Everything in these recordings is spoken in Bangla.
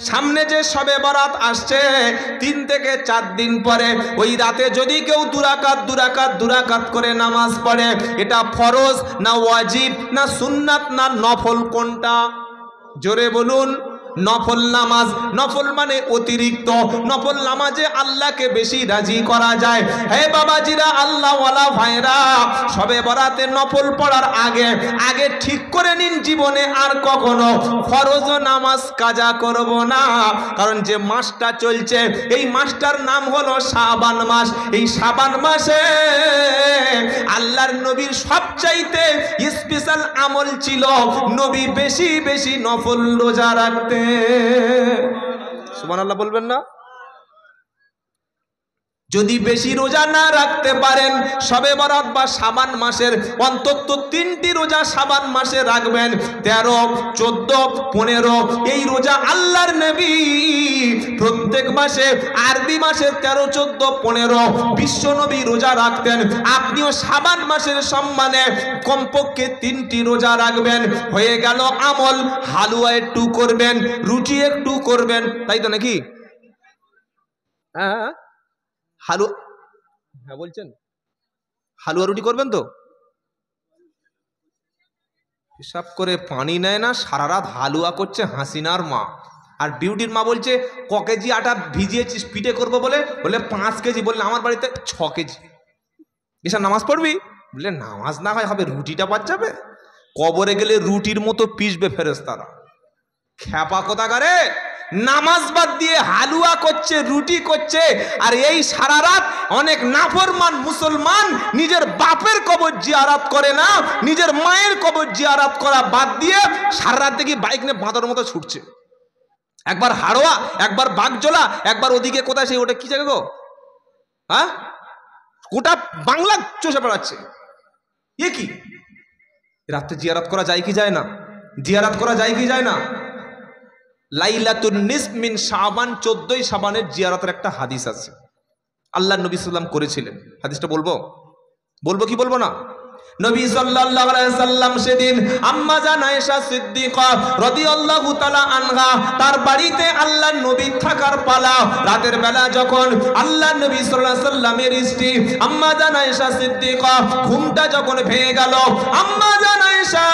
সামনে যে শবে বরাত আসছে 3 থেকে 4 দিন পরে, ওই রাতে যদি কেউ দুরাকাত করে নামাজ পড়ে, এটা ফরজ না ওয়াজিব না সুন্নাত না নফল কোনটা? জোরে বলুন। নফল নামাজ। নফল মানে অতিরিক্ত। নফল নামাজে আল্লাহকে বেশি রাজি করা যায়। হে বাবাজিরা, আল্লাহওয়ালা ভাইরা, শবে বরাতে নফল পড়ার আগে ঠিক করে নিন জীবনে আর কখনো ফরজ নামাজ কাজা করব না। কারণ যে মাসটা চলছে এই মাসটার নাম হলো শাবান মাস। এই শাবান মাসে আল্লাহর নবীর সবচাইতে স্পেশাল আমল ছিল নবী বেশি বেশি নফল রোজা রাখতেন। সুবহানাল্লাহ বলবেন না? যদি বেশি রোজা না রাখতে পারেন, শবে বরাত বা শাবান মাসের অন্তত 3টি রোজা শাবান মাসে রাখবেন। 13, 14, 15 এই রোজা আল্লাহর নবী প্রত্যেক মাসে, আরবি মাসের 13, 14, 15 বিশ্ব নবী রোজা রাখতেন। আপনিও শাবান মাসের সম্মানে কমপক্ষে 3টি রোজা রাখবেন। হয়ে গেল আমল। হালুয়া একটু করবেন, রুটি একটু করবেন, তাই তো নাকি? হ্যাঁ, হ্যাঁ বলছেন, হালুয়া রুটি করবেন তো? হিসাব করে পানি নেয় না, সারা রাত হালুয়া করছে হাসিনার মা। আর বিউটির মা বলছে ক কেজি আটা ভিজিয়েছিস পিঠে করবো বলে? 5 কেজি। বললে আমার বাড়িতে 6 কেজি। এসব নামাজ পড়বি? বললে নামাজ না হয় হবে, রুটিটা বাঁচাবে। কবরে গেলে রুটির মতো পিসবে ফেরেশতারা। খ্যাপা কোথাকারে, নামাজ বাদ দিয়ে হালুয়া করছে, রুটি করছে। আর এই সারা রাত অনেক নাফরমান মুসলমান নিজের বাপের কবর জিয়ারত করে না, নিজের মায়ের কবর জিয়ারত করা বাদ দিয়ে সারা রাত দেখি বাইক নিয়ে বাঁদর মতো ছুটছে। একবার হাড়োয়া, একবার বাগজোলা, একবার ওদিকে কোথায় সেই ওটা কি জায়গা গো? হ্যাঁ, গোটা বাংলা চষে বেড়াচ্ছে। এ কি রাত্রে জিয়ারত করা যায় কি যায় না? জিয়ারত করা যায় কি যায় না? লাইলাতুন নিসফ মিন শাবান, 14ই শাবানের জিয়ারতের একটা হাদিস আছে, আল্লাহর নবী সাল্লাল্লাহু আলাইহি ওয়াসাল্লাম করেছিলেন। হাদিসটা বলবো কি বলবো না? নবী সাল্লাল্লাহু আলাইহি সাল্লাম সেদিন আম্মা জান আয়েশা সিদ্দিকা রাদিয়াল্লাহু তাআলা আনহা তার বাড়িতে আল্লাহর নবী থাকার পালা। রাতের বেলা যখন আল্লাহর নবী সাল্লাল্লাহু আলাইহি সাল্লামের স্ত্রী আম্মা জান আয়েশা সিদ্দিকা ঘুমটা যখন ভেঙে গেল, আম্মা জান আয়েশা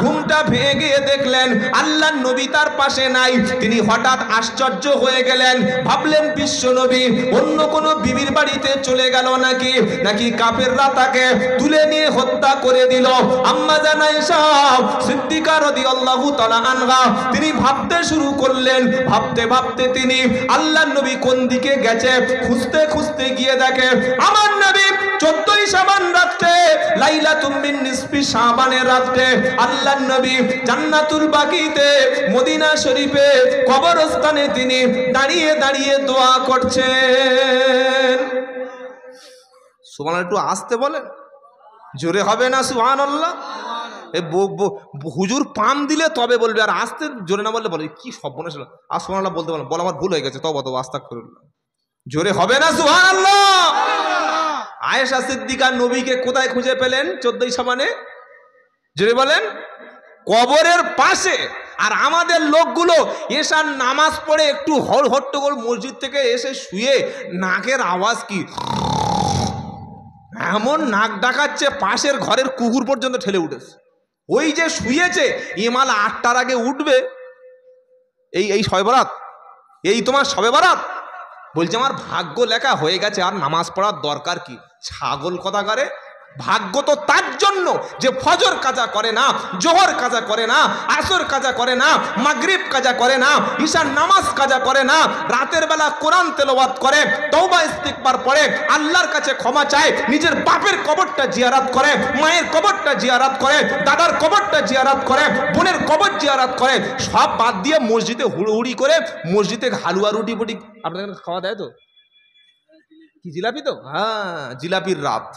ঘুমটা ভেঙে গিয়ে দেখলেন আল্লাহর নবী তার পাশে নাই। তিনি হঠাৎ আশ্চর্য হয়ে গেলেন, ভাবলেন বিশ্ব নবী অন্য কোনো বিবির বাড়িতে চলে গেল নাকি কাফেররা তাকে তুলে নিয়ে হত্যা করে দিল। আম্মা জান আয়েশা সিদ্দিকা রাদিয়াল্লাহু তাআলা আনহা তিনি ভাবতে শুরু করলেন। ভাবতে তিনি আল্লাহর নবী কোন দিকে গেছে খুঁজতে গিয়ে দেখে আমার নবী 14ই শাবান রাতে, লাইলাতুম মিন নিসফি শাবানের রাতে আল্লাহর নবী জান্নাতুল বাকিতে মদিনা শরীফে কবরস্থানে তিনি দাঁড়িয়ে দোয়া করছেন। সুবহানাল্লাহ, একটু আস্তে বলেন, জোরে হবে না সুবহানাল্লাহ? হুজুর পাম দিলে তবে বলবে, আর আস্তে জোরে না বললে বলে কি সর্বনাশ হলো। আর সুবহানাল্লাহ বলতে বলেন, বল আমার ভুল হয়ে গেছে, তবে আস্তাগফিরুল্লাহ। জোরে হবে না সুবহানাল্লাহ? আয়েশা সিদ্দিকা নবীকে কোথায় খুঁজে পেলেন 14ই শাবানে? জোরে বলেন। কবরের পাশে। আর আমাদের লোকগুলো এশার নামাজ পড়ে একটু হট্টগোল মসজিদ থেকে এসে শুয়ে নাকের আওয়াজ কি এমন নাক ডাকাচ্ছে, পাশের ঘরের কুকুর পর্যন্ত ঠেলে উঠেছে। ওই যে শুয়েছে ইমাল 8টার আগে উঠবে। এই শবে বরাত, এই তোমার শবে বরাত। বলছে আমার ভাগ্য লেখা হয়ে গেছে, আর নামাজ পড়ার দরকার কি? ছাগল কথাকারে। ভাগ্য তো তার জন্য যে ফজর কাজা করে না, জোহর কাজা করে না, আসর কাজা করে না, মাগরিব কাজা করে না, ঈশার নামাজ কাজা করে না, রাতের বেলা কোরআন তেলাওয়াত করে, তওবা ইস্তিগফার পড়ে, আল্লাহর কাছে ক্ষমা চায়, নিজের বাপের কবরটা জিয়ারত করে, মায়ের কবরটা জিয়ারত করে, দাদার কবরটা জিয়ারত করে, বোনের কবর জিয়ারত করে, সব বাদ দিয়ে মসজিদে হুড়োহুড়ি করে মসজিদে হালুয়া রুটি ফুটি আপনাদের খাওয়া দেয় তো? কি জিলাপি তো? হ্যাঁ, জিলাপির রাত।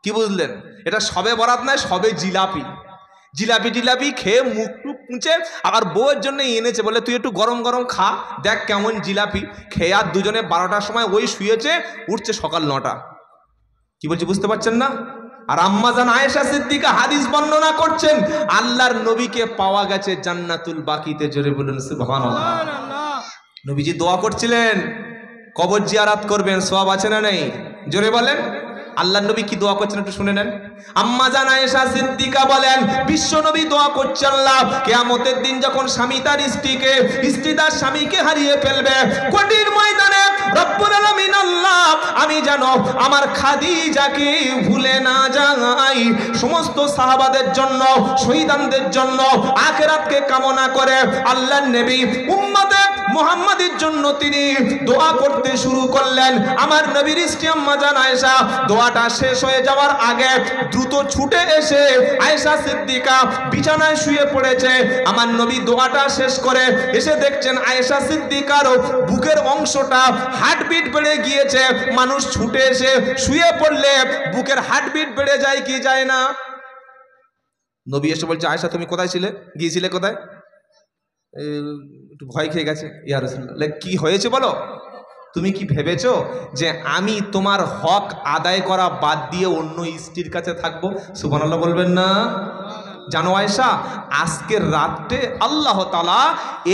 কি বুঝলেন? এটা শবে বরাত নয়, শবে জিলাপি খেয়ে মুখ টুক মুছে আবার বউয়ের জন্য এনেছে, বলে তুই একটু গরম গরম খা, দেখ কেমন জিলাপি। খেয়ে আর দুজনে 12টার সময় ওই শুয়েছে, উঠছে সকাল 9টা। কি বলছি বুঝতে পারছেন না? আর আম্মা জান আয়েশা সিদ্দিকা হাদিস বর্ণনা করছেন আল্লাহর নবীকে পাওয়া গেছে জান্নাতুল বাকিতে। জোরে বলুন সুবহানাল্লাহ। নবীজি দোয়া করছিলেন কবর জিয়ারাত করবেন, সওয়াব আছে না নেই? জোরে বলেন। আল্লাহ নবী কি দোয়া করছেন একটু শুনে নেন। আম্মা জান আয়েশা সিদ্দিকা বলেন বিশ্ব নবী দোয়া করছে আল্লাহ কিয়ামতের দিন যখন স্বামী তার স্ত্রী তার স্বামীকে হারিয়ে ফেলবে কঠিন ময়দানে, রব্বুল আলামিন আল্লাহ আমি যেন আমার খাদিজাকে ভুলে না যাই। সমস্ত সাহাবাদের জন্য, শহীদানদের জন্য, আখিরাতকে কামনা করে আল্লাহর নবী উম্মতে মুহাম্মাদের জন্য তিনি দোয়া করতে শুরু করলেন। আমার নবীর স্ত্রী আম্মা জান আয়েশা দোয়াটা শেষ হয়ে যাওয়ার আগে দ্রুত ছুটে এসে আয়েশা সিদ্দিকা বিছানায় শুয়ে পড়েছে। আমার নবী দোয়াটা শেষ করে এসে দেখছেন আয়েশা সিদ্দিকার বুকের অংশটা হার্টবিট বেড়ে গিয়েছে। মানুষ ছুটে এসে শুয়ে পড়লে বুকের হার্টবিট বেড়ে যায় কি যায় না? নবী এসে বলছে আয়েশা তুমি কোথায় ছিলে, গিয়েছিলে কোথায়? একটু ভয় খেয়ে গেছে। ইয়া রাসূলুল্লাহ কি হয়েছে বলো? তুমি কি ভেবেছো যে আমি তোমার হক আদায় করা বাদ দিয়ে অন্য স্ত্রীর কাছে থাকবো? সুবহানাল্লাহ বলবেন না? জানো আয়েশা আজকের রাতে আল্লাহ তাআলা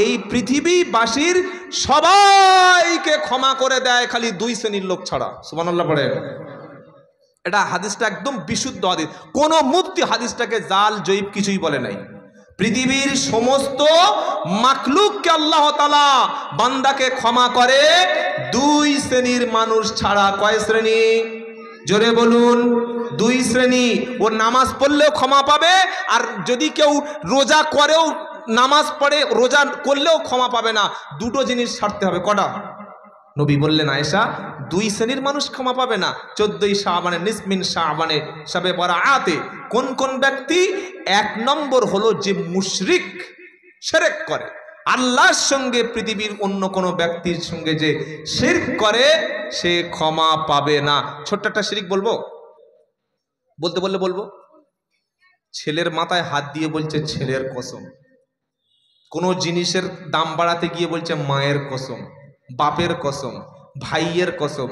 এই পৃথিবীবাসীর সবাইকে ক্ষমা করে দেয় খালি দুই শ্রেণীর লোক ছাড়া। সুবহানাল্লাহ পড়ে। এটা হাদিসটা একদম বিশুদ্ধ হাদিস, কোন মুফতি হাদিসটাকে জাল জয়ীব কিছুই বলে নাই। পৃথিবীর সমস্ত মাখলুককে আল্লাহ তাআলা বান্দাকে ক্ষমা করে দুই শ্রেণীর মানুষ ছাড়া। কয় শ্রেণী? জোরে বলুন। দুই শ্রেণী। ও নামাজ পড়লেও ক্ষমা পাবে, আর যদি কেউ রোজা করেও নামাজ পড়ে রোজা করলেও ক্ষমা পাবে না। দুটো জিনিস ছাড়তে হবে। কটা? নবী বললেন আয়েশা দুই শ্রেণীর মানুষ ক্ষমা পাবে না। 14ই শাবানে নিসমিন শাবানে শবে বরাআতে কোন কোন ব্যক্তি? এক নম্বর হলো যে মুশরিক, শিরক করে আল্লাহর সঙ্গে, পৃথিবীর অন্য কোনো ব্যক্তির সঙ্গে যে শিরক করে সে ক্ষমা পাবে না। ছোট্ট একটা শিরক বলবো, বলতে বললে বলবো। ছেলের মাথায় হাত দিয়ে বলছে ছেলের কসম, কোনো জিনিসের দাম বাড়াতে গিয়ে বলছে মায়ের কসম, বাপের কসম, ভাইয়ের কসম।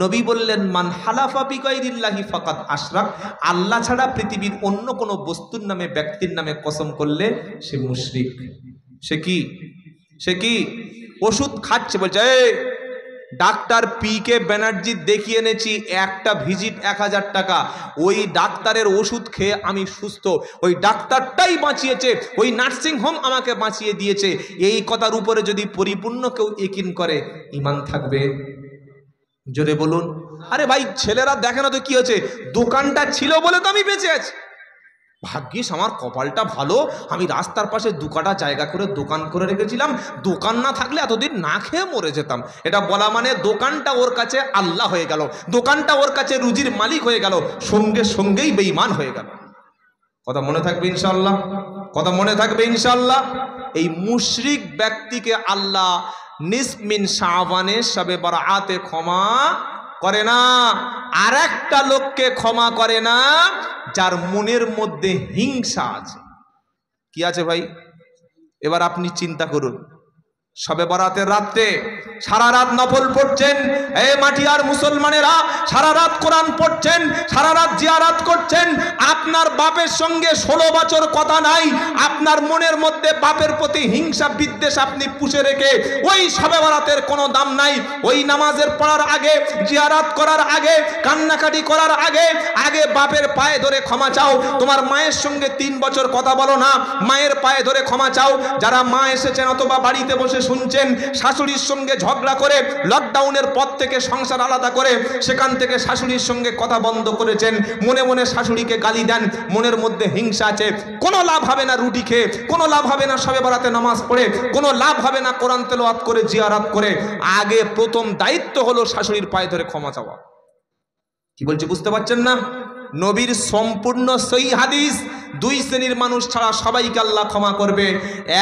নবী বললেন মান হালাফা বিগাইরিল্লাহি ফাকাদ আশরাক, আল্লাহ ছাড়া পৃথিবীর অন্য কোনো বস্তুর নামে, ব্যক্তির নামে কসম করলে সে মুশরিক। সে কি ওষুধ খাচ্ছে, বলছে এই ডাক্তার পি কে ব্যানার্জি দেখিয়ে এনেছি, একটা ভিজিট 1000 টাকা, ওই ডাক্তারের ওষুধ খেয়ে আমি সুস্থ, ওই ডাক্তারটাই বাঁচিয়েছে, ওই নার্সিং হোম আমাকে বাঁচিয়ে দিয়েছে। এই কথার উপরে যদি পরিপূর্ণ কেউ ইকিন করে ঈমান থাকবে? জোরে বলুন। আরে ভাই ছেলেরা দেখে না তো কি হচ্ছে, দোকানটা ছিল বলে তো আমি বেঁচে আছি, ভাগ্যিস আমার কপালটা ভালো, আমি রাস্তার পাশে 2 কাঠা জায়গা করে দোকান করে রেখেছিলাম, দোকান না থাকলে এতদিন না খেয়ে মরে যেতাম। এটা বলা মানে দোকানটা ওর কাছে আল্লাহ হয়ে গেল, দোকানটা ওর কাছে রুজির মালিক হয়ে গেল, সঙ্গে সঙ্গেই বেঈমান হয়ে গেল। কথা মনে থাকবে ইনশাআল্লাহ? কথা মনে থাকবে ইনশাআল্লাহ? এই মুশরিক ব্যক্তিকে আল্লাহ নিসমিন শাবানে শবে বরাআতে ক্ষমা করে না। আর একটা লোককে ক্ষমা করে না, যার মনের মধ্যে হিংসা আছে। কি আছে ভাই? এবার আপনি চিন্তা করুন, শবে বরাতের রাতে সারা রাত নফল পড়ছেন, এই মাটিয়ার মুসলমানেরা সারা রাত কোরআন পড়ছেন, সারা রাত জিয়ারত করছেন, আপনার বাপের সঙ্গে 16 বছর কথা নাই, আপনার মনের মধ্যে বাপের প্রতি হিংসা বিদ্বেষ আপনি পুষে রেখে ওই শবে বরাতের কোনো দাম নাই। ওই নামাজের পড়ার আগে, জিয়ারত করার আগে, কান্নাকাটি করার আগে আগে বাপের পায়ে ধরে ক্ষমা চাও। তোমার মায়ের সঙ্গে 3 বছর কথা বলো না, মায়ের পায়ে ধরে ক্ষমা চাও। যারা মা এসেছেন অথবা বাড়িতে বসে শুনছেন, শাশুড়ির সঙ্গে ঝগড়া করে লকডাউনের পর থেকে সংসার আলাদা করে সেখান থেকে শাশুড়ির সঙ্গে কথা বন্ধ করেছেন, মনে মনে শাশুড়িকে গালি দেন, মনের মধ্যে হিংসা আছে, কোনো লাভ হবে না রুটি খেয়ে, কোনো লাভ হবে না শবে বরাতে নামাজ পড়ে, কোনো লাভ হবে না কোরআন তেলাওয়াত করে, জিয়ারত করে। আগে প্রথম দায়িত্ব হলো শাশুড়ির পায়ে ধরে ক্ষমা চাওয়া। কি বলছে বুঝতে পারছেন না? নবীর সম্পূর্ণ সহিহ হাদিস, 2 শ্রেণীর মানুষ ছাড়া সবাইকে আল্লাহ ক্ষমা করবে।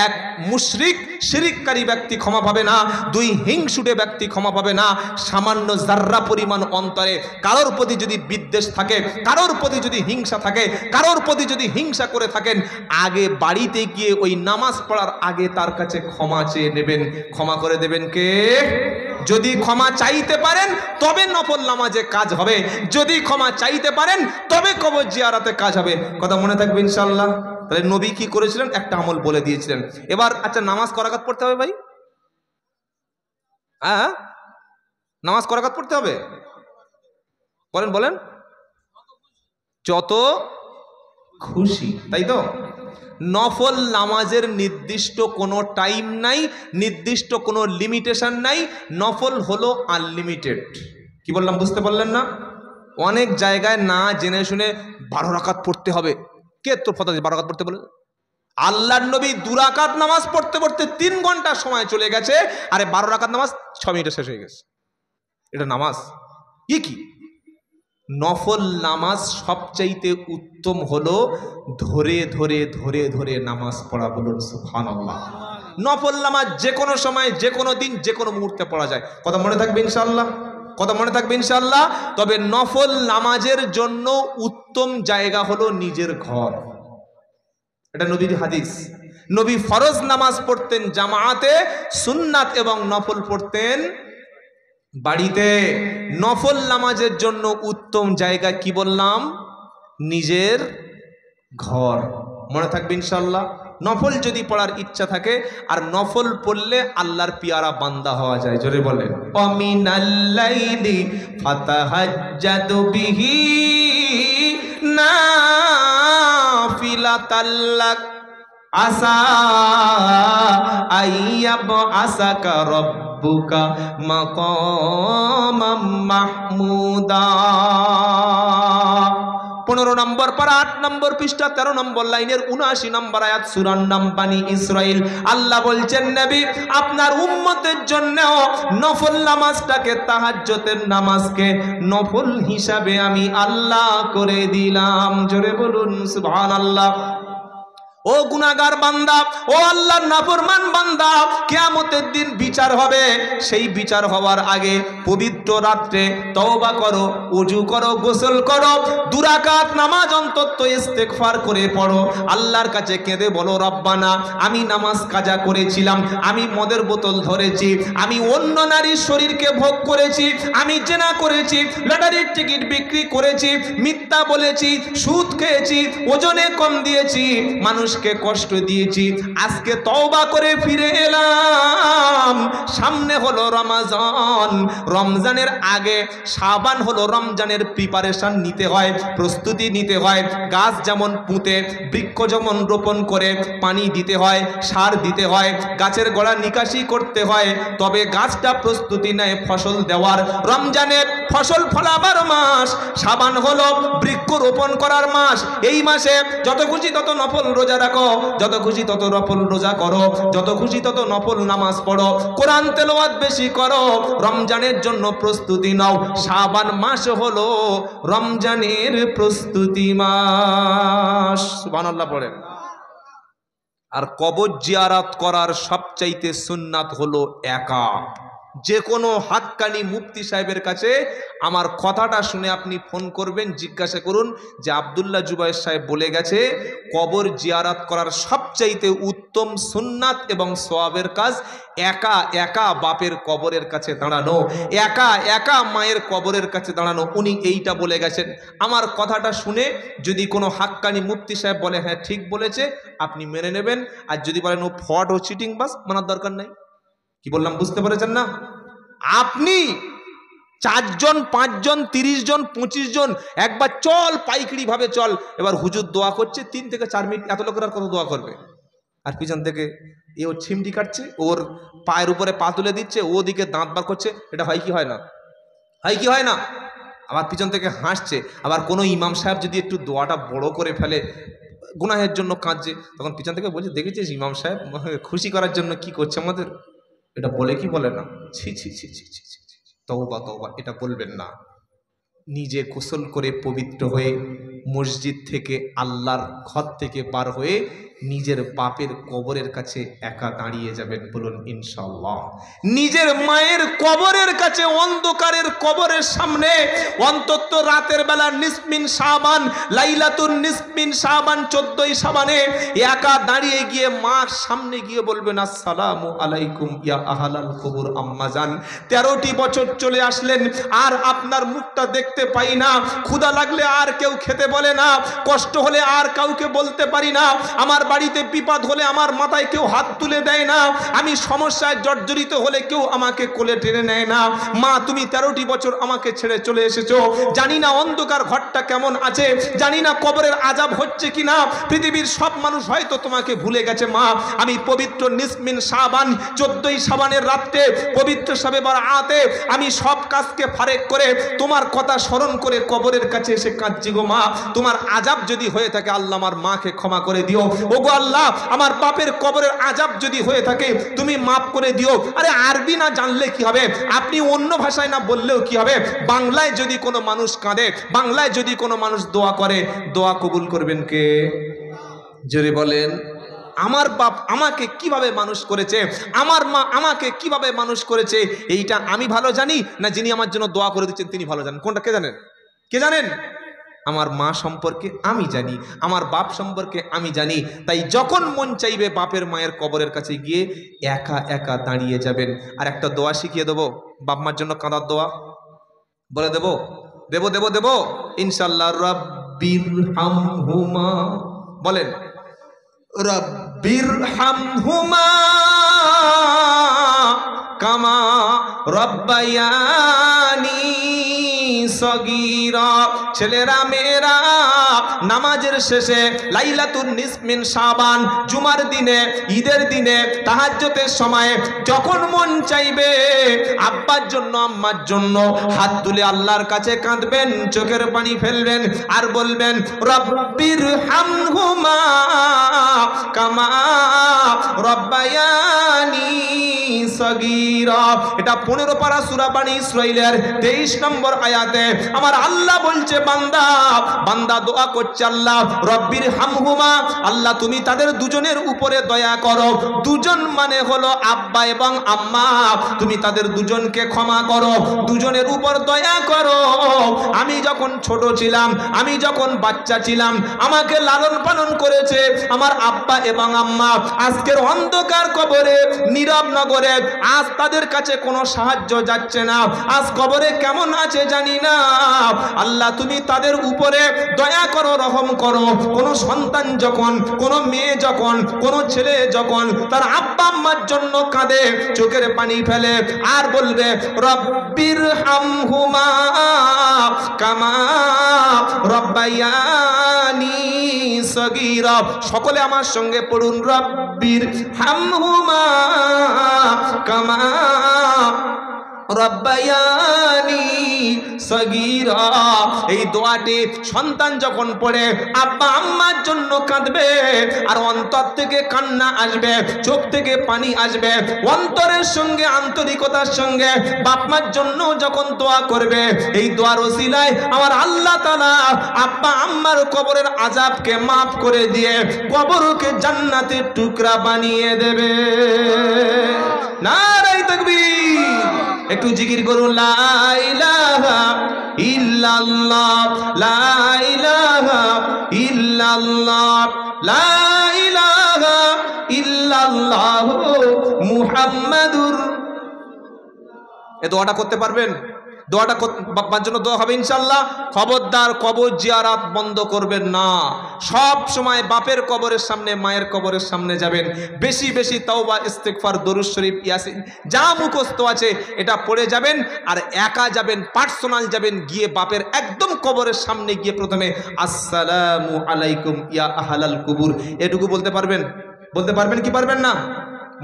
1 মুশরিক শিরিককারী ব্যক্তি ক্ষমা পাবে না, 2 হিংসুটে ব্যক্তি ক্ষমা পাবে না। সামান্য জাররা পরিমাণ অন্তরে কারোর প্রতি যদি বিদ্বেষ থাকে, কারোর প্রতি যদি হিংসা থাকে, কারোর প্রতি যদি হিংসা করে থাকেন, আগে বাড়িতে গিয়ে ওই নামাজ পড়ার আগে তার কাছে ক্ষমা চেয়ে নেবেন, ক্ষমা করে দেবেন কে? যদি ক্ষমা চাইতে পারেন তবে নফল নামাজে কাজ হবে, যদি ক্ষমা চাইতে পারেন তবে কবর জিয়ারতে কাজ হবে। কথা মনে থাকবে ইনশাআল্লাহ? তাহলে নবী কি করেছিলেন? একটা আমল বলে দিয়েছিলেন। এবার আচ্ছা নামাজ কয় রাকাত পড়তে হবে ভাই? হ্যাঁ, নামাজ ক রাকাত পড়তে হবে? বলেন বলেন। যত খুশি, তাই তো? নফল নামাজের নির্দিষ্ট কোনো টাইম নাই, নির্দিষ্ট কোনো লিমিটেশন নাই। নফল হলো আনলিমিটেড। কি বললাম বুঝতে পারলেন না? অনেক জায়গায় না জেনে শুনে 12 রাকাত পড়তে হবে। কে তোর ফতোয়া দিয়েছে 12 রাকাত পড়তে বলে? আল্লাহর নবী 2 রাকাত নামাজ পড়তে পড়তে 3 ঘন্টা সময় চলে গেছে, আরে 12 রাকাত নামাজ 6 মিনিটে শেষ হয়ে গেছে। এটা নামাজ? কি নফল নামাজ সবচাইতে উত্তম হলো ধরে ধরে ধরে ধরে নামাজ পড়া। বলুন সুবহানাল্লাহ। নফল নামাজ যে কোনো সময়, যে কোনো দিন, যে কোনো মুহূর্তে পড়া যায়। কথা মনে থাকবে ইনশাআল্লাহ? কথা মনে থাকবে ইনশাআল্লাহ? তবে নফল নামাজের জন্য উত্তম জায়গা হলো নিজের ঘর। এটা নবীর হাদিস। নবী ফরজ নামাজ পড়তেন জামাতে, সুন্নাত এবং নফল পড়তেন বাড়িতে। নফল নামাজের জন্য উত্তম জায়গা কি বললাম? নিজের ঘর। মনে থাকবে ইনশাআল্লাহ? নফল যদি পড়ার ইচ্ছা থাকে, আর নফল পড়লে আল্লাহর পিয়ারা বান্দা হওয়া যায়। জোরে বলেন ওয়ামিনাল্লাইলি ফাতাহাজ্জাদু বিহি নাফিলাতাল্লাক আসা আইয়াব আসাকা রব্বুকা মাকামাম মাহমুদা। 15 নম্বর পারা 8 নম্বর পৃষ্ঠা 13 নম্বর লাইনের 79 নম্বর আয়াত সূরার নাম বানি ইসরাইল। আল্লাহ বলছেন নবী আপনার উম্মতের জন্য নফল নামাজটাকে, তাহাজ্জুদের নামাজকে নফল হিসাবে আমি আল্লাহ করে দিলাম। জোরে বলুন সুবহানাল্লাহ। ও গুনাহগার বান্দা, ও আল্লাহর নাফরমান বান্দা, কিয়ামতের দিন বিচার হবে। সেই বিচার হওয়ার আগে পবিত্র রাত্রে তওবা করো, ওযু করো, গোসল করো, 2 রাকাত নামাজ অন্তত ইস্তেগফার করে পড়ো। আল্লাহর কাছে কেঁদে বলো রব্বানা আমি নামাজ কাজা করেছিলাম, আমি মদের বোতল ধরেছি, আমি অন্য নারীর শরীরকে ভোগ করেছি, আমি জেনা করেছি, লটারির টিকিট বিক্রি করেছি, মিথ্যা বলেছি, সুদ খেয়েছি, ওজনে কম দিয়েছি, মানুষকে কষ্ট দিয়েছি। আজকে তওবা করে ফিরে এলাম। সামনে হলো রমজান, রমজানের আগে শাবান হলো রমজানের প্রিপারেশন নিতে হয়, প্রস্তুতি নিতে হয়। গাছ যেমন পুঁতে, বৃক্ষ যেমন রোপণ করে পানি দিতে হয়, সার দিতে হয়, গাছের গোড়া নিকাশি করতে হয়, তবে গাছটা প্রস্তুতি নেয় ফসল দেওয়ার। রমজানের ফসল ফলাবার মাস, শাবান হলো বৃক্ষ রোপণ করার মাস। এই মাসে যত খুশি তত নফল রোজা রাখো, যত খুশি তত নফল রোজা করো, যত খুশি তত নফল নামাজ পড়ো, কোরআন তেলাওয়াত বেশি করো, রমজানের জন্য প্রস্তুতি নাও। শাবান মাস হলো রমজানের প্রস্তুতি মাস। সুবহানাল্লাহ পড়েন। আর কবর জিয়ারত করার সবচাইতে সুন্নাত হলো একা। যে কোনো হাক্কানি মুফতি সাহেবের কাছে আমার কথাটা শুনে আপনি ফোন করবেন, জিজ্ঞাসা করুন যে আব্দুল্লাহ জুবায়ের সাহেব বলে গেছে কবর জিয়ারত করার সবচাইতে উত্তম সুন্নাত এবং সওয়াবের কাজ একা একা বাপের কবরের কাছে দাঁড়ানো, একা একা মায়ের কবরের কাছে দাঁড়ানো। উনি এইটা বলে গেছেন। আমার কথাটা শুনে যদি কোনো হাক্কানি মুফতি সাহেব বলে হ্যাঁ ঠিক বলেছে, আপনি মেনে নেবেন। আর যদি বলেন ও ফ্রড ও চিটিং বাস, মানার দরকার নাই। কি বললাম বুঝতে পেরেছেন না? আপনি 4 জন 5 জন 30 জন 25 জন একবার চল, পাইকারি ভাবে চল। এবার হুজুর দোয়া করছে 3 থেকে 4 মিনিট, এত লোকের আর কত দোয়া করবে? আর পিছন থেকে এ ওর ছিমটি কাটছে, ওর পায়ের উপরে পা তুলে দিচ্ছে, ওদিকে দাঁত বার করছে। এটা হয় কি হয় না? হয় কি হয় না? আবার পিছন থেকে হাসছে। আবার কোনো ইমাম সাহেব যদি একটু দোয়াটা বড় করে ফেলে, গুনাহের জন্য কাঁদছে, তখন পিছন থেকে বলছে দেখেছিস ইমাম সাহেব খুশি করার জন্য কি করছে আমাদের। এটা বলে কি বলে না? ছি ছি ছি ছি ছি ছি, তওবা তওবা, এটা বলবেন না। নিজে গোসল করে পবিত্র হয়ে মসজিদ থেকে, আল্লাহর ঘর থেকে বার হয়ে নিজের বাপের কবরের কাছে একা দাঁড়িয়ে যাবেন। বলুন ইনশাআল্লাহ। নিজের মায়ের কবরের কাছে, অন্ধকারের কবরের সামনে অন্তত রাতের বেলা নিসমিন শাবান, লাইলাতুন নিসমিন শাবান 14ই শাবানে একা দাঁড়িয়ে গিয়ে মার সামনে গিয়ে বলবেন আসসালামু আলাইকুম ইয়া আহলাল কবর আম্মাজান। 13টি বছর চলে আসলেন, আর আপনার মুখটা দেখতে পাই না। ক্ষুধা লাগলে আর কেউ খেতে বলে না, কষ্ট হলে আর কাউকে বলতে পারি না। আমার বাড়িতে বিপদ হলে আমার মাথায় কেউ হাত তুলে দেয় না, আমি সমস্যায় জর্জরিত হলে কেউ আমাকে কোলে টেনে নেয় না। মা, তুমি 13টি বছর আমাকে ছেড়ে চলে এসেছো, জানি না অন্ধকার ঘরটা কেমন আছে, জানি না কবরের আযাব হচ্ছে কিনা, পৃথিবীর সব মানুষ হয়তো তোমাকে ভুলে গেছে মা। আমি পবিত্র নিসমিন শাবান 14ই শাবানের রাতে পবিত্র শবে বরাতে আমি সব কাজকে ফারেক করে তোমার কথা স্মরণ করে কবরের কাছে এসে কাঁদছি গো মা। তোমার আযাব যদি হয়ে থাকে আল্লাহ আমার মাকে ক্ষমা করে দিও। ওগো আল্লাহ, আমার বাপের কবরের আযাব যদি হয়ে থাকে তুমি মাফ করে দিও। আরে আরবি না জানলে কি হবে, আপনি অন্য ভাষায় না বললেও কি হবে, বাংলায় যদি কোনো মানুষ কাঁদে, বাংলায় যদি কোনো মানুষ দোয়া করে, দোয়া কবুল করবেন কে? জোরে বলেন। আমার বাপ আমাকে কিভাবে মানুষ করেছে, আমার মা আমাকে কিভাবে মানুষ করেছে, এইটা আমি ভালো জানি না যিনি আমার জন্য দোয়া করে দিচ্ছেন তিনি ভালো জানেন? কোনটা কে জানেন? কে জানেন? আমার মা সম্পর্কে আমি জানি, আমার বাপ সম্পর্কে আমি জানি। তাই যখন মন চাইবে বাপের মায়ের কবরের কাছে গিয়ে একা একা দাঁড়িয়ে যাবেন। আর একটা দোয়া শিখিয়ে দেবো, বাপ মার জন্য কাঁদার দোয়া বলে দেবো, দেবো দেবো দেবো ইনশাল্লাহ। রব্বির হামহুমা, বলেন রব্বির হামহুমা কামা রব্বায়ানি সগীরা। ছেলেরা মেয়েরা নামাজের শেষে লাইলাতুন নিসমিন শাবান জুমার দিনে, ঈদের দিনে, তাহাজ্জুদের সময়ে যখন মন চাইবে আব্বার জন্য আম্মার জন্য হাত তুলে আল্লাহর কাছে কাঁদবেন, চোখের পানি ফেলবেন আর বলবেন রব্বির হামহুমা কামা রব্বায়ানি সগীরা। এটা 15 পারা সূরা বনী ইসরাঈলের 23 নম্বর আয়াতে আমার আল্লাহ বলছে, বান্দা বান্দা দোয়া করছে, আল্লাহ রব্বির হামহুমা, আল্লাহ তুমি তাদের দুজনের উপরে দয়া করো। দুজন মানে হলো আব্বা এবং আম্মা, তুমি তাদের দুজনকে ক্ষমা করো, দুজনের উপর দয়া করো। আমি যখন ছোট ছিলাম, আমি যখন বাচ্চা ছিলাম, আমাকে লালন পালন করেছে আমার আব্বা এবং আম্মা। আজকের অন্ধকার কবরে, নীরব নগরে আজ তাদের কাছে কোনো সাহায্য যাচ্ছে না, আজ কবরে কেমন আছে জানি না। আল্লাহ তুমি তাদের উপরে দয়া করো, রহম করো। কোনো সন্তান যখন, কোনো মেয়ে যখন, কোনো ছেলে যখন তার আব্বা আম্মার জন্য কাঁদে, চোখের পানি ফেলে আর বলবে রব্বির হামহুমা কামা রব্বায়ানি সগীরা। সকলে আমার সঙ্গে পড়ুন, রব্বির হামহুমা কামা রব্বায়ানি সগীরা। এই দোয়াটি সন্তান যখন পড়ে আব্বা আম্মার জন্য কাঁদবে আর অন্তর থেকে কান্না আসবে, চোখ থেকে পানি আসবে, অন্তরের সঙ্গে আন্তরিকতার সঙ্গে বাপ মার জন্য যখন দোয়া করবে, এই দোয়ার ওসিলায় আমার আল্লাহ তাআলা আব্বা আম্মার কবরের আযাবকে মাফ করে দিয়ে কবরকে জান্নাতের টুকরা বানিয়ে দেবে। নারে তাকবীর। একটু জিকির করুন, লা ইলাহা ইল্লাল্লাহ, লা ইলাহা ইল্লাল্লাহ, লা ইলাহা ইল্লাল্লাহ মুহাম্মাদুর। এই দোয়াটা করতে পারবেন? দোয়াটা বাবার জন্য দোয়া হবে ইনশাআল্লাহ। খবরদার কবর জিয়ারাত বন্ধ করবেন না। সব সময় বাপের কবরের সামনে, মায়ের কবরের সামনে যাবেন, বেশি বেশি তাওবা, ইস্তিগফার, দরুদ শরীফ, ইয়াসিন যা মুখস্থ আছে এটা পড়ে যাবেন। আর একা যাবেন, পার্সোনাল যাবেন, গিয়ে বাপের একদম কবরের সামনে গিয়ে প্রথমে আসসালামু আলাইকুম ইয়া আহলাল কুবুর, এটুকু বলতে পারবেন? বলতে পারবেন কি পারবেন না?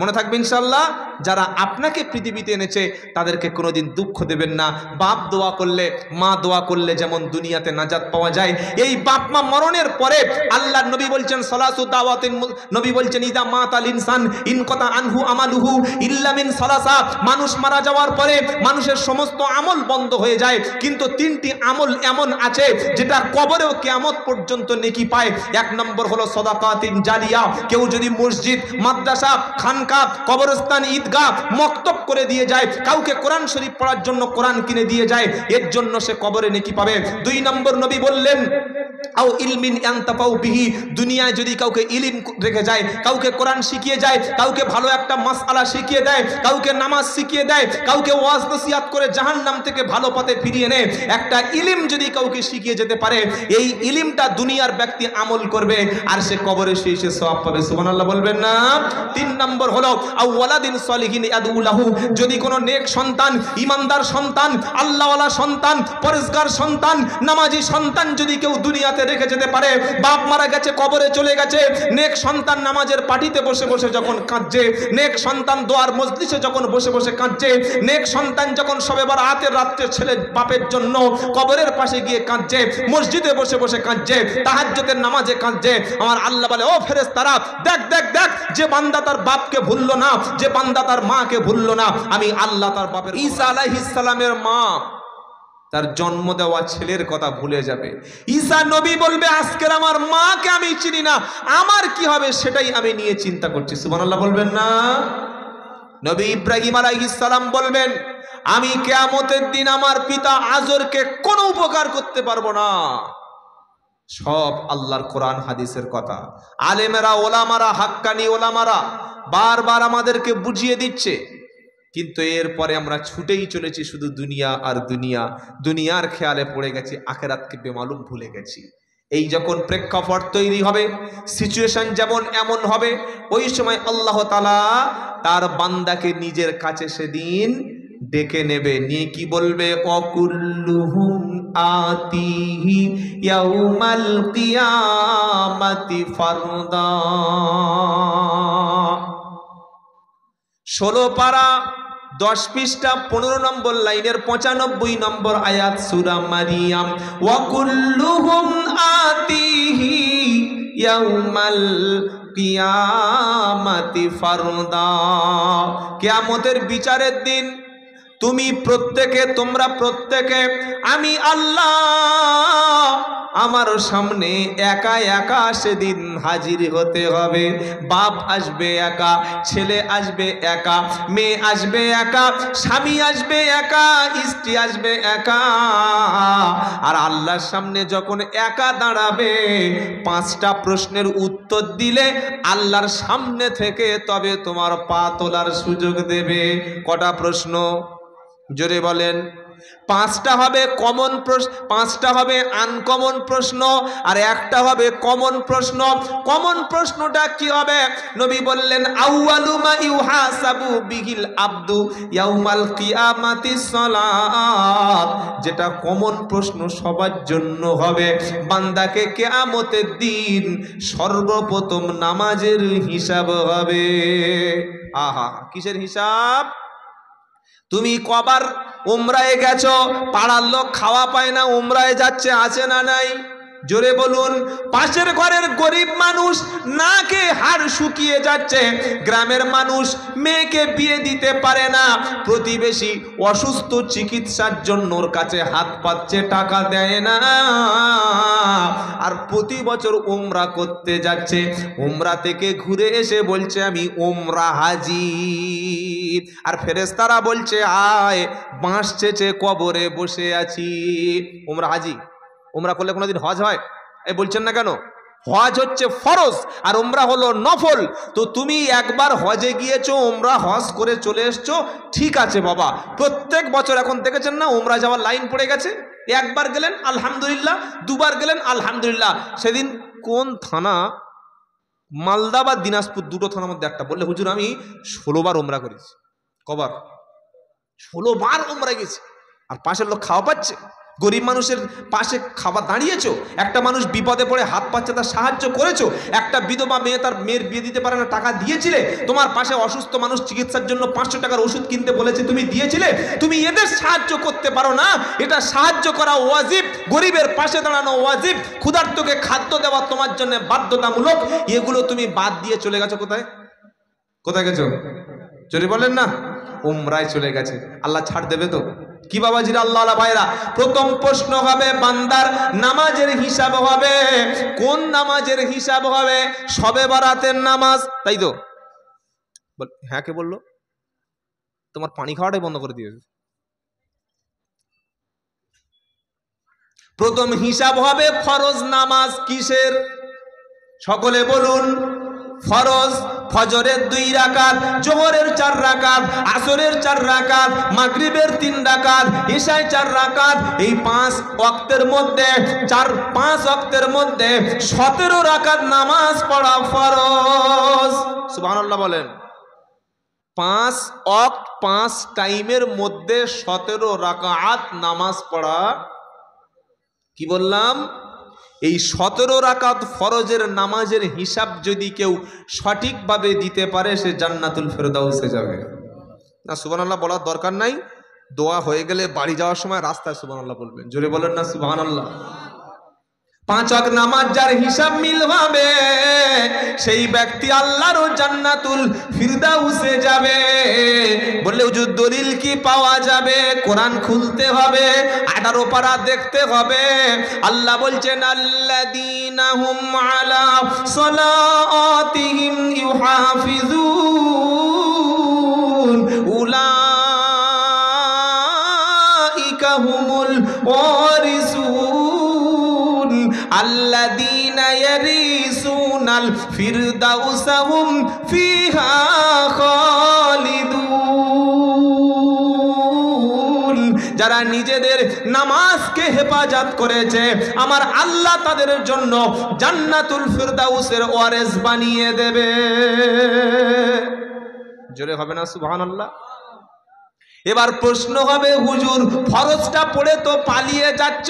মনে থাকবে ইনশাআল্লাহ। যারা আপনাকে পৃথিবীতে এনেছে তাদেরকে কোনোদিন দুঃখ দেবেন না। বাপ দোয়া করলে, মা দোয়া করলে যেমন দুনিয়াতে নাজাত পাওয়া যায়, এই বাপ মা মরণের পরে আল্লাহ নবী বলছেন সালাসু দাওয়াতিন, নবী বলছেন ইদা মাতাল ইনসান ইনকাতা আনহু আমালুহু ইল্লা মিন সালাসা। মানুষ মারা যাওয়ার পরে মানুষের সমস্ত আমল বন্ধ হয়ে যায়, কিন্তু 3টি আমল এমন আছে যেটা কবরেও কিয়ামত পর্যন্ত নেকি পায়। 1 নম্বর হলো সাদাকাতিন জারিয়া। কেউ যদি মসজিদ, মাদ্রাসা, খানকা, কবরস্থান, ঈদগাহ, মক্তব করে দিয়ে যায়, কাউকে কোরআন শরীফ পড়ার জন্য কোরআন কিনে দিয়ে যায়, এর জন্য সে কবরে নেকি পাবে। 2 নম্বর নবী বললেন আও ইলমিন ইয়ানতাফাউ বিহি, দুনিয়ায় যদি কাউকে ইলম রেখে যায়, কাউকে কোরআন শিখিয়ে যায়, কাউকে ভালো একটা মাসআলা শিখিয়ে দেয়, কাউকে নামাজ শিখিয়ে দেয়, কাউকে ওয়াজ নসিহত করে জাহান্নাম থেকে ভালো পথে ফিরিয়ে নেয়, একটা ইলম যদি কাউকে শিখিয়ে যেতে পারে, এই ইলমটা দুনিয়ার ব্যক্তি আমল করবে আর সে কবরে সে সওয়াব পাবে। সুবহানাল্লাহ বলবেন না? 3 নম্বর হলো আও ওয়ালাদিন সলিহিন ইয়াদউ লাহু, যদি কোনো নেক সন্তান, ইমানদার সন্তান, আল্লাহওয়ালা সন্তান, পরেজগার সন্তান, নামাজি সন্তান যদি কেউ দুনিয়াতে রেখে যেতে পারে, বাপ মারা গেছে, কবরে চলে গেছে, নেক সন্তান নামাজের পাটিতে বসে বসে যখন কাঁদছে, নেক সন্তান দোয়ার মজলিসে যখন বসে বসে কাঁদছে, নেক সন্তান যখন সবে বরাতের রাত্রে ছেলে বাপের জন্য কবরের পাশে গিয়ে কাঁদছে, মসজিদে বসে বসে কাঁদছে, তাহাজ্জুদের নামাজে কাঁদছে, আমার আল্লাহ বলে ও ফেরেশতারা দেখ দেখ দেখ, যে বান্দা তার বাপকে ভুললো না, যে বান্দা তার মাকে ভুললো না, আমি আল্লাহ তার বাপের ঈসা আলাইহিস সালামের মা তার জন্ম দেওয়া ছেলের কথা ভুলে যাবে। ঈসা নবী বলবে আজকের আমার মাকে আমি চিনি না, আমার কি হবে সেটাই আমি নিয়ে চিন্তা করছি। সুবহানাল্লাহ বলবেন না? নবী ইব্রাহিম আলাইহিস সালাম বলবেন আমি কিয়ামতের দিন আমার পিতা আজরকে কোনো উপকার করতে পারবো না। সব আল্লাহর কোরআন হাদিসের কথা। আলেমেরা, ওলামারা, হাক্কানি ওলামারা বারবার আমাদেরকে বুঝিয়ে দিচ্ছে, কিন্তু এরপরে আমরা ছুটেই চলেছি শুধু দুনিয়া আর দুনিয়া, দুনিয়ার খেয়ালে পড়ে গেছি, আখিরাতকে বেমালুম ভুলে গেছি। এই যখন প্রেক্ষাপট তৈরি হবে, সিচুয়েশন যেমন এমন হবে, ওই সময় আল্লাহ তাআলা তার বান্দাকে নিজের কাছে সেদিন ডেকে নেবে, নিয়ে কি বলবে? অকুল্লুহুম আতিহি ইয়াউমাল কিয়ামাতি ফারদা। 16 পারা 10 পৃষ্ঠা 15 নম্বর লাইনের 95 নম্বর আয়াত সূরা মারিয়াম। ওয়াকুল্লুহুম আতিহি ইয়াউমাল কিয়ামাতি ফারদা। কিয়ামতের বিচারের দিন তুমি প্রত্যেকে, তোমরা প্রত্যেকে, আমি আল্লাহ আমার সামনে একা একা সেদিন হাজির হতে হবে। বাপ আসবে একা, ছেলে আসবে একা, মেয়ে আসবে একা, স্বামী আসবে একা, স্ত্রী আসবে একা। আর আল্লাহর সামনে যখন একা দাঁড়াবে, 5টা প্রশ্নের উত্তর দিলে আল্লাহর সামনে থেকে তবে তোমার পা তোলার সুযোগ দেবে। কটা প্রশ্ন? জোরে বলেন। 5টা হবে কমন প্রশ্ন, 5টা হবে আনকমন প্রশ্ন, আর একটা হবে কমন প্রশ্ন। কমন প্রশ্নটা কি হবে? নবী বললেন আউয়ালু মা ইউহাসাবু বিহিল আবদু ইয়াউমাল কিয়ামাতিস সালাত। যেটা কমন প্রশ্ন সবার জন্য হবে, বান্দাকে কিয়ামতের দিন সর্বপ্রথম নামাজের হিসাব হবে। আহা, কিসের হিসাব? তুমি কবার উমরায় গেছো? পাড়ার লোক খাওয়া পায় না, উমরায় যাচ্ছে, আছে না নাই? জোরে বলুন। পাশের ঘরের গরিব মানুষ না খেয়ে হাড় শুকিয়ে যাচ্ছে, গ্রামের মানুষ মেয়েকে বিয়ে দিতে পারে না, প্রতিবেশী অসুস্থ চিকিৎসার জন্য ওর কাছে হাত পাচ্ছে, টাকা দেয় না, আর প্রতি বছর উমরা করতে যাচ্ছে, উমরা থেকে ঘুরে এসে বলছে আমি উমরা হাজি, আর ফেরেশতারা বলছে আয় বাঁশ চেচে কবরে বসে আছি। উমরা হাজি। উমরা করলে কোনোদিন হজ হয়? এই বলছেন না কেন? হজ হচ্ছে ফরজ আর উমরা হলো নফল। তো তুমি একবার হজে গিয়েছো, উমরা হজ করে চলে এসছো, ঠিক আছে বাবা। প্রত্যেক বছর এখন দেখেছেন না উমরা যাওয়ার লাইন পড়ে গেছে। একবার গেলেন আলহামদুলিল্লাহ, দুবার গেলেন আলহামদুলিল্লাহ। সেদিন কোন থানা, মালদা বা দিনাজপুর, দুটো থানার মধ্যে একটা, বললে হুজুর আমি 16 বার উমরা করেছি। কবার? 16 বার উমরা গেছি। আর পাশের লোক খাওয়া পাচ্ছে, গরিব মানুষের পাশে খাবার দাঁড়িয়েছো, একটা মানুষ বিপদে পড়ে হাত পাচ্ছে তার সাহায্য করেছো, একটা বিধবা মেয়ে তার মেয়ের বিয়ে দিতে পারে না, টাকা দিয়েছিলে, তোমার পাশে অসুস্থ মানুষ চিকিৎসার জন্য 500 টাকার ওষুধ কিনতে বলেছে, তুমি দিয়েছিলে। তুমি এদের সাহায্য করতে পারো না? এটা সাহায্য করা ওয়াজিব, গরিবের পাশে দাঁড়ানো ওয়াজিব, ক্ষুধার্তকে খাদ্য দেওয়া তোমার জন্য বাধ্যতামূলক। এগুলো তুমি বাদ দিয়ে চলে গেছো কোথায়? কোথায় গেছো? চলে বলেন না, উমরায় চলে গেছে। আল্লাহ ছাড় দেবে তো? কি বাবাজিরা, আল্লাহ ভাইরা, প্রথম প্রশ্ন হবে বান্দার নামাজের হিসাব হবে। কোন নামাজের হিসাব হবে? শবে বরাতের নামাজ, তাই তো? হ্যাঁ, কে বললো? তোমার পানি খাওয়াটাই বন্ধ করে দিয়েছে। প্রথম হিসাব হবে ফরজ নামাজ কিসের? সকলে বলুন। ফরজ ফজরের 2 রাকাত, জোহরের 4 রাকাত, আসরের 4 রাকাত, মাগরিবের 3 রাকাত, ইশায় 4 রাকাত। এই 5 ওয়াক্তের মধ্যে 5 ওয়াক্তের মধ্যে 17 রাকাত নামাজ পড়া ফরজ। সুবহানাল্লাহ বলেন। 5 ওয়াক্ত 5 টাইমের মধ্যে 17 রাকাত নামাজ পড়া, কি বললাম? এই 17 রাকাত ফরজের নামাজের হিসাব যদি কেউ সঠিকভাবে দিতে পারে সে জান্নাতুল ফেরদাউসে যাবে। না সুবহানাল্লাহ বলার দরকার নাই, দোয়া হয়ে গেলে বাড়ি যাওয়ার সময় রাস্তায় সুবহানাল্লাহ বলবেন। জোরে বলেন না সুবহানাল্লাহ। 5 ওয়াক্ত নামাজ যার হিসাব মিল হবে সেই ব্যক্তি আল্লাহর জান্নাতুল ফিরদাউসে যাবে। বললে হুজুর দলিল কি পাওয়া যাবে? কোরআন খুলতে হবে, 18 পারা দেখতে হবে। আল্লাহ বলছেন আল্লাযীনা হুম আলা সালাতিহিম ইউহাফিজুন উলাইকা হুমুল ওয়ারিসুন আল্লাযীনা ইয়ারিসুনাল ফিরদাউসা হুম ফিহা খালিদুন। যারা নিজেদের নামাজকে হেফাজত করেছে আমার আল্লাহ তাদের জন্য জান্নাতুল ফিরদাউসের ওয়ারিস বানিয়ে দেবে। জোরে হবে না সুবহানাল্লাহ? এবার প্রশ্ন হবে হুজুর ফরজটা পড়ে তো পালিয়ে যাচ্ছ,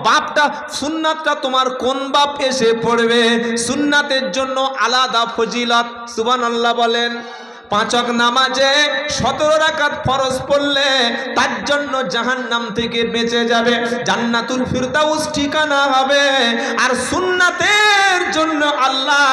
বাপটা সুন্নাতটা তোমার কোন বাপ এসে পড়বে? সুন্নাতের জন্য আলাদা ফজিলত। সুবহানাল্লাহ বলেন। 5 ওয়াক্ত নামাজে 17 রাকাত ফরজ পড়লে তার জন্য জাহান্নাম থেকে বেঁচে যাবে, জান্নাতুল ফিরদাউস ঠিকানা হবে। আর সুন্নাতের জন্য আল্লাহ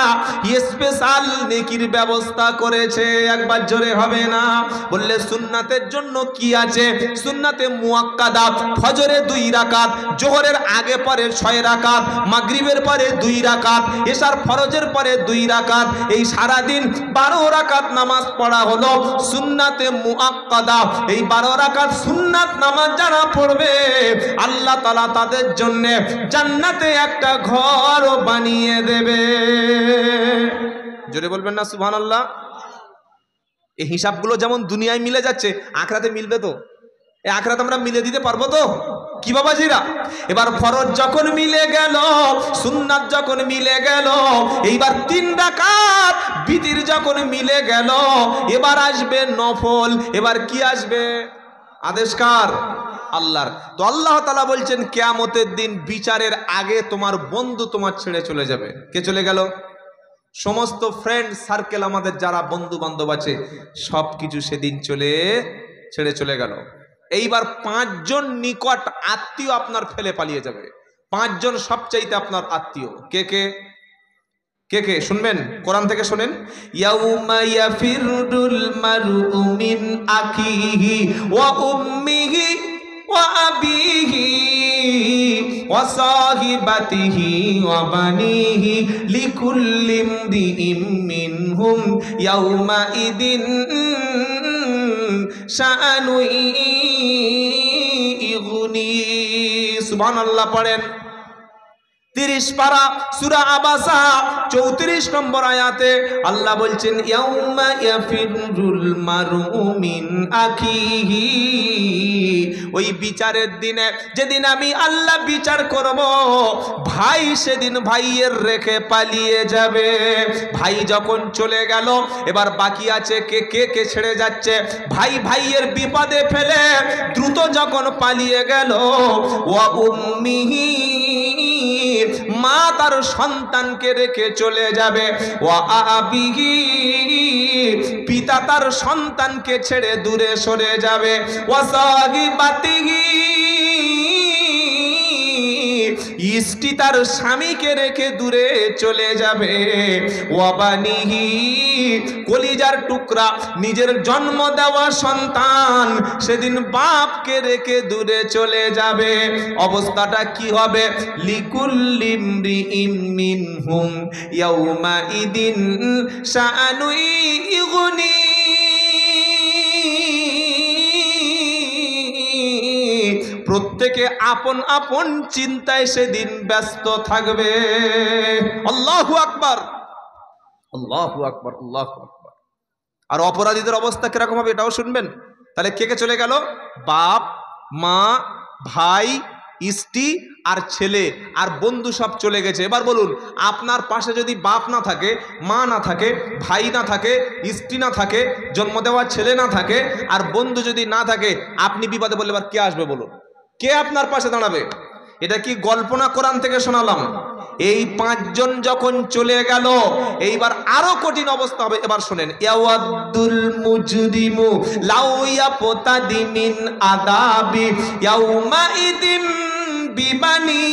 স্পেশাল নেকির ব্যবস্থা করেছে। একবার জোরে হবে না? বললে সুন্নাতের জন্য কি আছে? সুন্নাতে মুআক্কাদা ফজরে 2 রাকাত, জোহরের আগে পরে 6 রাকাত, মাগরিবের পরে 2 রাকাত, এশার ফরজের পরে 2 রাকাত। এই সারা দিন 12 রাকাত নামাজ পড়া হলো সুন্নাতে মুআক্কাদা। এই 12 রাকাত সুন্নাত নামাজ যারা পড়বে আল্লাহ তাআলা তাদের জন্য জান্নাতে একটা ঘর বানিয়ে দেবে। জোরে বলবেন না সুবহানাল্লাহ? এই হিসাবগুলো যেমন দুনিয়ায় মিলে যাচ্ছে আখিরাতে মিলবে তো? এই আখিরাত আমরা মিলে দিতে পারবো তো? কি বাবাজিরা, এবার ফরজ যখন মিলে গেল, সুন্নাত যখন মিলে গেল, এইবার 3 রাকাত বিতির যখন মিলে গেল, এবার আসবে নফল। এবার কি আসবে? আদেশ কার? আল্লাহর। তো আল্লাহ তাআলা বলছেন কিয়ামতের দিন বিচারের আগে তোমার বন্ধু তোমার ছেড়ে চলে যাবে। কে চলে গেল? সমস্ত ফ্রেন্ড সার্কেল, আমাদের যারা বন্ধু বান্ধব আছে সব কিছু সেদিন ছেড়ে চলে গেল। এইবার 5 জন নিকট আত্মীয় আপনার ফেলে পালিয়ে যাবে। 5 জন সবচাইতে আপনার আত্মীয়। কে কে? কে কে শুনবেন? কোরআন থেকে শুনেন। ইয়াউমা ইয়াফিরুল মারউ মিন আখিহি ওয়া উম্মিহি ওয়া আবিহি ওয়া সাহিবাতিহি ওয়া বানিহি লিকুল্লি ইমরিইম মিনহুম ইয়াউমা ইদিন শাআনু ইগনি। সুবহানাল্লাহ পড়েন। 30 পারা সূরা আবাসা 34 নম্বর আয়াতে আল্লাহ বলছেন ইয়াউমা ইয়াফিরুল মারউ মিন আখিহি। ওই বিচারের দিনে, যেদিন আমি আল্লাহ বিচার করব, ভাই সেদিন ভাইয়ের রেখে পালিয়ে যাবে। ভাই যখন চলে গেল এবার বাকি আছে কে ছেড়ে যাচ্ছে? ভাই ভাইয়ের বিপদে ফেলে দ্রুত যখন পালিয়ে গেল, ওয়া উম্মিহি, মা তার সন্তানকে রেখে চলে যাবে, ওয়া আবিহি, পিতা তার সন্তানকে ছেড়ে দূরে সরে যাবে, ওয়া সাহিবাতিহি, স্ত্রী তার স্বামীকে রেখে দূরে চলে যাবে, ওয়া বানিহি, কলিজার টুকরা নিজের জন্ম দেওয়া সন্তান সেদিন বাপকে রেখে দূরে চলে যাবে। অবস্থাটা কি হবে? লিকুল্লি ইমরিইম মিনহুম ইয়াউমা ইদিন শাআনু ইগনি। প্রত্যেকে আপন আপন চিন্তায় সেদিন ব্যস্ত থাকবে। আল্লাহু আকবার, আল্লাহু আকবার, আল্লাহু আকবার। আর অপরাধীদের অবস্থা কিরকম হবে এটাও শুনবেন। তাহলে কে কে চলে গেল? বাপ, মা, ভাই, স্ত্রী আর ছেলে আর বন্ধু সব চলে গেছে। এবার বলুন, আপনার পাশে যদি বাপ না থাকে, মা না থাকে, ভাই না থাকে, স্ত্রী না থাকে, জন্ম দেওয়ার ছেলে না থাকে, আর বন্ধু যদি না থাকে, আপনি বিপদে বললে এবার কে আসবে বলুন? কে আপনার পাশে দাঁড়াবে? এটা কি গল্প না কোরআন থেকে শোনালাম? এই পাঁচজন যখন চলে গেল, এইবার আরো কঠিন অবস্থা হবে। এবার শুনেন, ইয়াওয়াদুল মুজরিমু লাউ ইয়াফতাদি মিন আযাবি ইয়াউমাইদিন বিবানি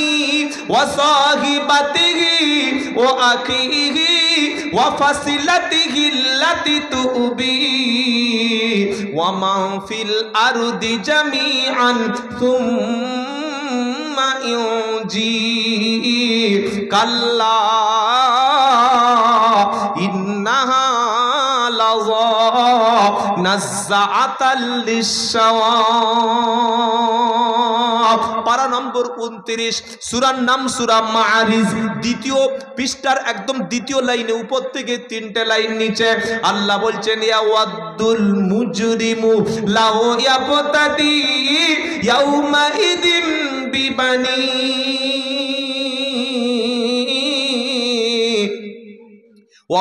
ওয়া সাহিবাতিহি ওয়া আখিহি ওয়া ফাসিলাতিহি আল্লাতি তুবি ওয়া মান ফিল আরদি জামিআন সুম্মা ইউজি কাল্লা ইন্নাহা লাযা নাযাআতাল লিশশাওয়া। পারা নম্বর 29, সূরার নাম সূরা মাআরিজ, দ্বিতীয় পৃষ্ঠার একদম দ্বিতীয় লাইনে উপর থেকে 3টে লাইন নিচে আল্লাহ বলছেন, ইয়াওয়াদুল মুজরিমু লাউ ইয়াফতাদি ইয়াউমাইদিন বিবানি।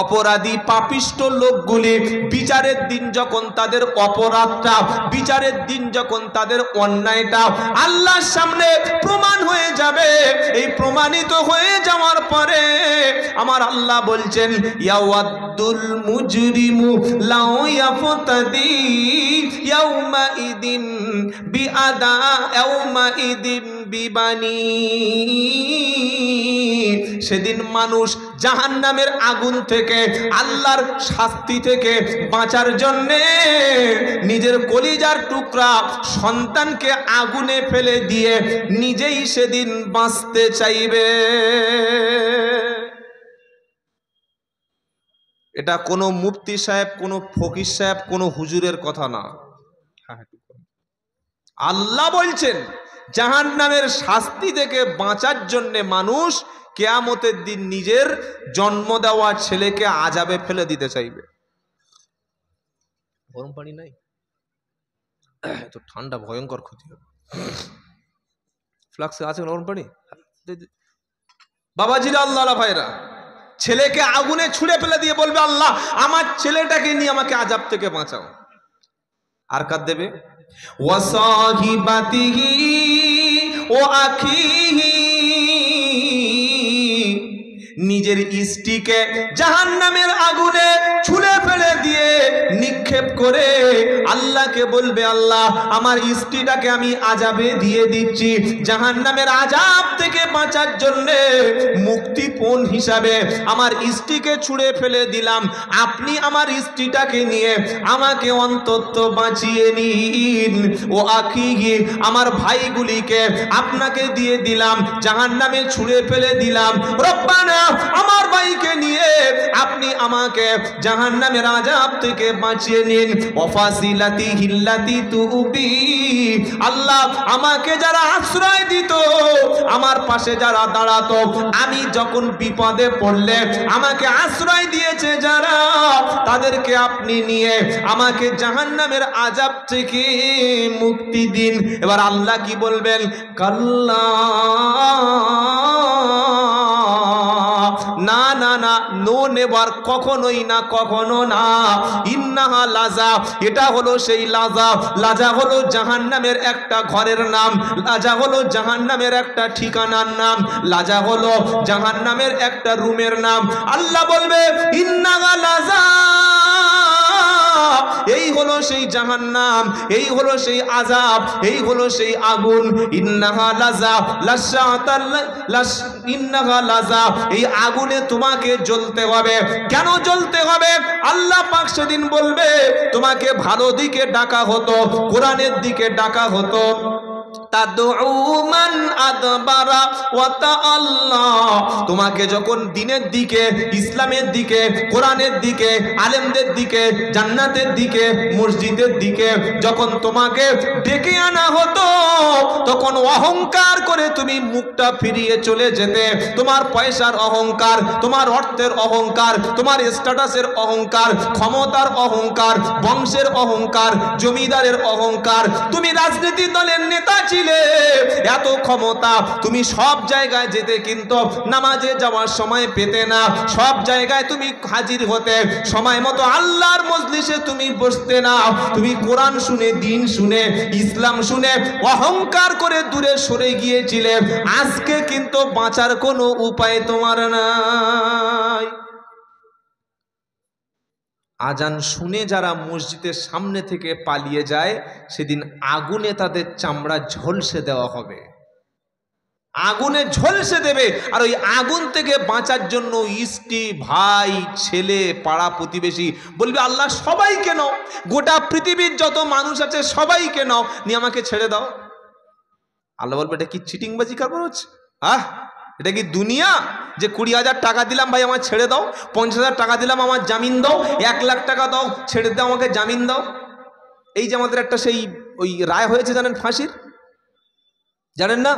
অপরাধী পাপিষ্ট লোকগুলি বিচারের দিন যখন তাদের অপরাধটা, বিচারের দিন যখন তাদের অন্যায়টা আল্লাহর সামনে প্রমাণ হয়ে যাবে, এই প্রমাণিত হয়ে যাওয়ার পরে আমার আল্লাহ বলছেন, ইয়াওয়াদুল মুজরিমু লাউ ইয়াফতাদি ইয়াউমাইদিন বিআদা ইয়াউমাইদিন বিবানি। সেদিন মানুষ জাহান্নামের আগুন থেকে, আল্লাহর শাস্তি থেকে বাঁচার জন্য নিজের কলিজার টুকরা সন্তানকে আগুনে ফেলে দিয়ে নিজেই সেদিন বাঁচতে চাইবে। এটা কোনো মুফতি সাহেব, কোনো ফকির সাহেব, কোনো হুজুরের কথা না। আল্লাহ বলছেন, জাহান্নামের শাস্তি থেকে বাঁচার জন্য মানুষ কিয়ামতের দিন নিজের জন্ম দেওয়া ছেলেকে আযাবে ফেলে দিতে চাইবে। গরম পানি নাই তো ঠান্ডা, ভয়ঙ্কর ক্ষতি হবে। ফ্লাক্সে আছে গরম পানি? বাবাজিরা, আল্লাহ ভাইরা, ছেলেকে আগুনে ছুঁড়ে ফেলে দিয়ে বলবে, আল্লাহ আমার ছেলেটাকে নিয়ে আমাকে আযাব থেকে বাঁচাও। আর কার দেবে? ওয়া সাহিবাতিহি ওয়া আখিহি, নিজের স্ত্রীকে জাহান্নামের আগুনে ছুঁড়ে ফেলে দিয়ে নিক্ষেপ করে আল্লাহকে বলবে, আল্লাহ আমার স্ত্রীটাকে আমি আযাবে দিয়ে দিচ্ছি, জাহান্নামের আযাব থেকে বাঁচার জন্য মুক্তিপণ হিসাবে আমার স্ত্রীকে ছুঁড়ে ফেলে দিলাম, আপনি আমার স্ত্রীটাকে নিয়ে আমাকে অন্তত বাঁচিয়ে নিন। ও আখিহি, আমার ভাইগুলিকে আপনাকে দিয়ে দিলাম, জাহান্নামে ছুঁড়ে ফেলে দিলাম, রব্বানা আমার ভাইকে নিয়ে আপনি আমাকে জাহান্নামের আযাব থেকে বাঁচিয়ে নিন। ওয়াফাসিলাতিহি আল্লাতি তুবি, আল্লাহ আমাকে যারা আশ্রয় দিত, আমার পাশে যারা দাঁড়াতো, আমি যখন বিপদে পড়লে আমাকে আশ্রয় দিয়েছে যারা, তাদেরকে আপনি নিয়ে আমাকে জাহান্নামের আযাব থেকে মুক্তি দিন। এবার আল্লাহ কি বলবেন? কাল্লা, না না না, নো নেভার, কখনোই না, কখনো না। ইন্নাহা লাযা, এটা হলো সেই লাযা। লাযা হলো জাহান্নামের একটা ঘরের নাম, লাযা হলো জাহান্নামের একটা ঠিকানার নাম, লাযা হলো জাহান্নামের একটা রুমের নাম। আল্লাহ বলবে, ইন্নাহা লাযা, এই হলো সেই জাহান্নাম, এই হলো সেই আযাব, এই হলো সেই আগুন। ইন্নাহা লাযা ইন্নাহা লাযা, এই আগুনে তোমাকে জ্বলতে হবে। কেন জ্বলতে হবে? আল্লাহ পাক সেদিন বলবে, তোমাকে ভালো দিকে ডাকা হতো, কোরআনের দিকে ডাকা হতো, তাদউমান আদবারা ওয়া তাআল্লা, তোমাকে যখন দিনের দিকে, ইসলামের দিকে, কোরআনের দিকে, আলেমদের দিকে, জান্নাতের দিকে, মসজিদের দিকে যখন তোমাকে ডেকে আনা হতো, তখন অহংকার করে তুমি মুখটা ফিরিয়ে চলে যেতে। তোমার পয়সার অহংকার, তোমার অর্থের অহংকার, তোমার স্ট্যাটাসের অহংকার, ক্ষমতার অহংকার, বংশের অহংকার, জমিদারের অহংকার, তুমি রাজনীতি দলের নেতা ছিলে, এত ক্ষমতা, তুমি সব জায়গায় যেতে কিন্তু নামাজে যাওয়ার সময় পেতে না, সব জায়গায় তুমি হাজির হতে সময় মতো আল্লাহর মজলিসে তুমি বসতে না, তুমি কোরআন শুনে, দিন শুনে, ইসলাম শুনে অহংকার করে দূরে সরে গিয়েছিলে। আজকে কিন্তু বাঁচার কোনো উপায় তোমার নাই। আজান শুনে যারা মসজিদের সামনে থেকে পালিয়ে যায়, সেদিন আগুনে তাদের চামড়া ঝলসে দেওয়া হবে, আগুনে ঝলসে দেবে। আর ওই আগুন থেকে বাঁচার জন্য স্ত্রী, ভাই, ছেলে, পাড়া প্রতিবেশী বলবে আল্লাহ সবাইকে নাও, গোটা পৃথিবীর যত মানুষ আছে সবাইকে নাও, নিয়ে আমাকে ছেড়ে দাও। আল্লাহ বলবে এটা কি চিটিংবাজি কারবার হচ্ছে? এটা কি দুনিয়া যে 20,000 টাকা দিলাম ভাই আমার ছেড়ে দাও, 50,000 টাকা দিলাম আমার জামিন দাও, 1 লাখ টাকা দাও ছেড়ে দাও, আমাকে জামিন দাও। এই যে আমাদের একটা সেই ওই রায় হয়েছে জানেন, ফাঁসির, জানেন না?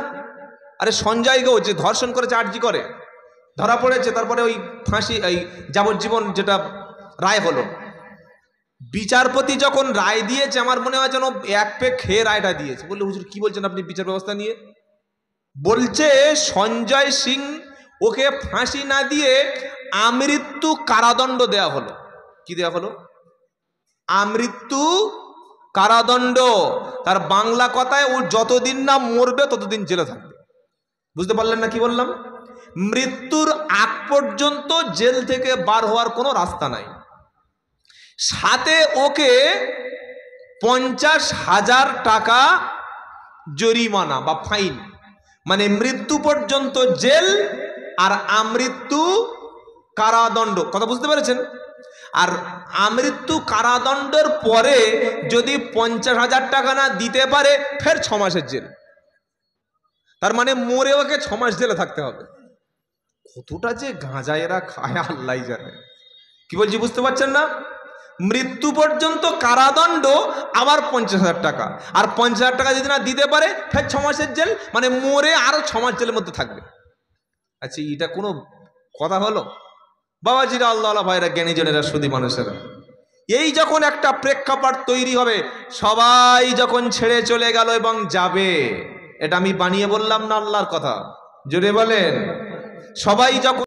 আরে সঞ্জয় ঘোষ যে ধর্ষণ করেছে, আরজি করে ধরা পড়েছে, তারপরে ওই ফাঁসি, এই যাবজ্জীবন যেটা রায় হলো, বিচারপতি যখন রায় দিয়েছে আমার মনে হয় যেন এক পেক খেয়ে রায়টা দিয়েছে। বললে হুজুর কি বলছেন আপনি বিচার ব্যবস্থা নিয়ে? বলছে সঞ্জয় সিং ওকে ফাঁসি না দিয়ে আমৃত্যু কারাদণ্ড দেয়া হলো। কি দেয়া হলো? আমৃত্যু কারাদণ্ড। তার বাংলা কথায় ও যতদিন না মরবে ততদিন জেলে থাকবে। বুঝতে পারলেন না কি বললাম? মৃত্যুর আগ পর্যন্ত জেল থেকে বার হওয়ার কোনো রাস্তা নাই। সাথে ওকে 50,000 টাকা জরিমানা বা ফাইন, মানে মৃত্যু পর্যন্ত জেল আর আমৃত্যু কারাদণ্ড। কথা বুঝতে পেরেছেন? আর আমৃত্যু কারাদণ্ডের পরে যদি 50,000 টাকা না দিতে পারে ফের 6 মাসের জেল। তার মানে মরে ওকে 6 মাস জেলে থাকতে হবে। কতটা যে গাঁজা এরা খায় আল্লাহ জানে। কি বলছি বুঝতে পারছেন না? মৃত্যু পর্যন্ত কারাদণ্ড, আবার 50,000 টাকা, আর 50,000 টাকা যদি না দিতে পারে ফের 6 মাসের জেল, মানে মরে আরো 6 মাস জেলের মধ্যে থাকবে। আচ্ছা এটা কোনো কথা হলো? বাবাজিরা, আল্লাহ ভাইরা, জ্ঞানীজনেরা, সুধী মানুষেরা, এই যখন একটা প্রেক্ষাপট তৈরি হবে, সবাই যখন ছেড়ে চলে গেল এবং যাবে, এটা আমি বানিয়ে বললাম না, আল্লাহর কথা, জোরে বলেন। সবাই যখন